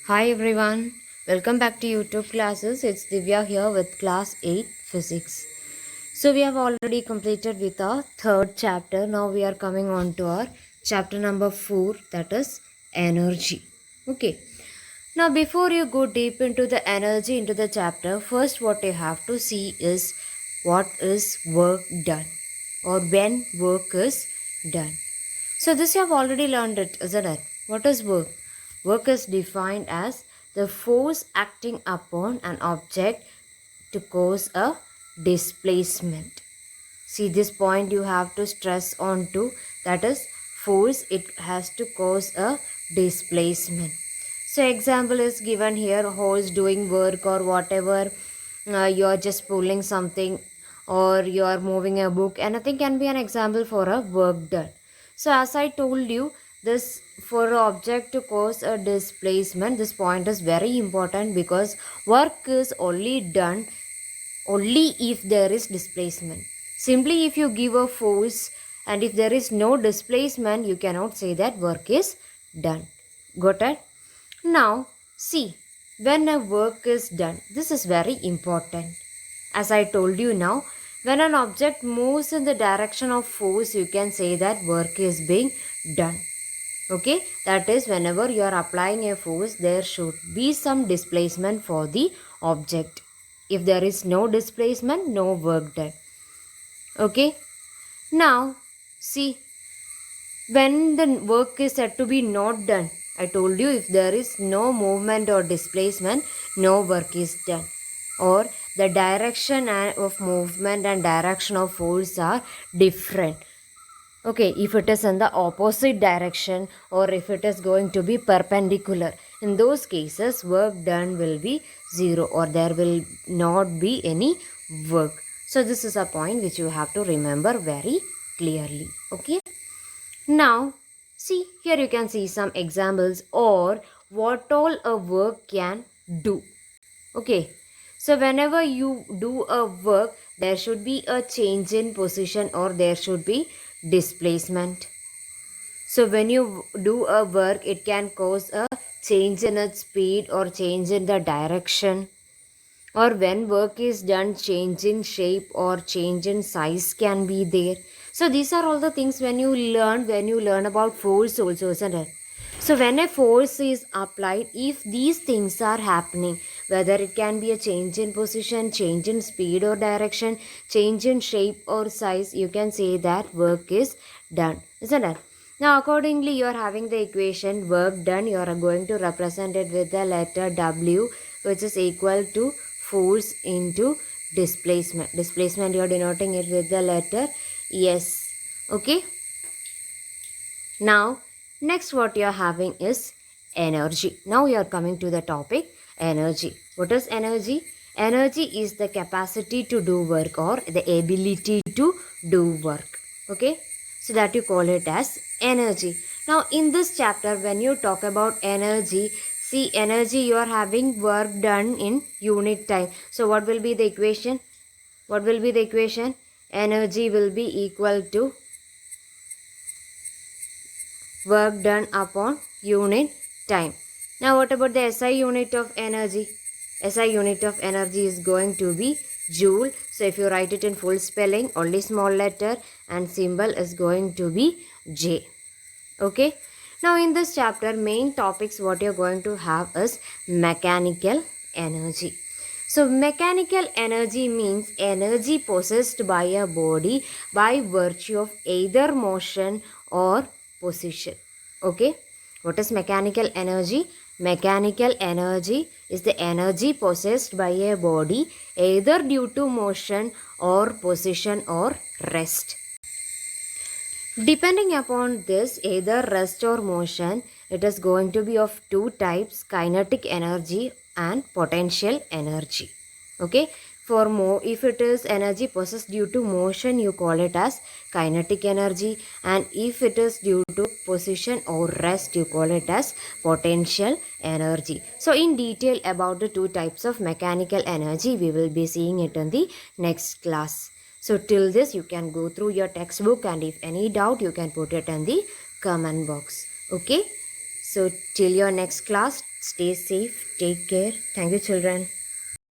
Hi everyone, welcome back to YouTube classes. It's Divya here with class 8 physics. So we have already completed with our third chapter. Now we are coming on to our chapter number 4, that is energy. Okay. Now before you go deep into the energy into the chapter, first what you have to see is what is work done or when work is done. So this you have already learned it, isn't it? What is work? Work is defined as the force acting upon an object to cause a displacement. See, this point you have to stress on to, that is force, it has to cause a displacement. So example is given here, horse doing work or whatever, you're just pulling something or you're moving a book, anything can be an example for a work done. So as I told you, this for an object to cause a displacement, this point is very important because work is only done only if there is displacement. Simply if you give a force and if there is no displacement, you cannot say that work is done. Got it? Now, see, when a work is done, this is very important. As I told you now, when an object moves in the direction of force, you can say that work is being done. Okay, that is whenever you are applying a force, there should be some displacement for the object. If there is no displacement, no work done. Okay, now see, when the work is said to be not done, I told you if there is no movement or displacement, no work is done. Or the direction of movement and direction of force are different. Okay, if it is in the opposite direction or if it is going to be perpendicular, in those cases work done will be zero or there will not be any work. So this is a point which you have to remember very clearly. Okay. Now, see, here you can see some examples or what all a work can do. Okay, so whenever you do a work, there should be a change in position or there should be displacement. So when you do a work, it can cause a change in its speed or change in the direction. Or when work is done, change in shape or change in size can be there. So these are all the things when you learn about force also, isn't it? So when a force is applied, if these things are happening, whether it can be a change in position, change in speed or direction, change in shape or size, you can say that work is done, isn't it? Now accordingly, you are having the equation work done, you are going to represent it with the letter W, which is equal to force into displacement. Displacement, you are denoting it with the letter S. Okay. Now, next what you are having is energy. Now you are coming to the topic energy. What is energy? Energy is the capacity to do work or the ability to do work. Okay. So that you call it as energy. Now in this chapter when you talk about energy, see energy you are having work done in unit time. So what will be the equation? What will be the equation? Energy will be equal to work done upon unit time. Now what about the SI unit of energy? SI unit of energy is going to be joule. So if you write it in full spelling, only small letter and symbol is going to be J. Okay. Now in this chapter, main topics what you're going to have is mechanical energy. So mechanical energy means energy possessed by a body by virtue of either motion or position. Okay. What is mechanical energy? Mechanical energy is the energy possessed by a body either due to motion or position or rest. Depending upon this, either rest or motion, it is going to be of two types, kinetic energy and potential energy. Okay, for more, if it is energy possessed due to motion, you call it as kinetic energy, and if it is due to position or rest, you call it as potential energy. So in detail about the two types of mechanical energy, we will be seeing it in the next class. So till this you can go through your textbook and if any doubt you can put it in the comment box. Okay. So till your next class, Stay safe. Take care. Thank you, children.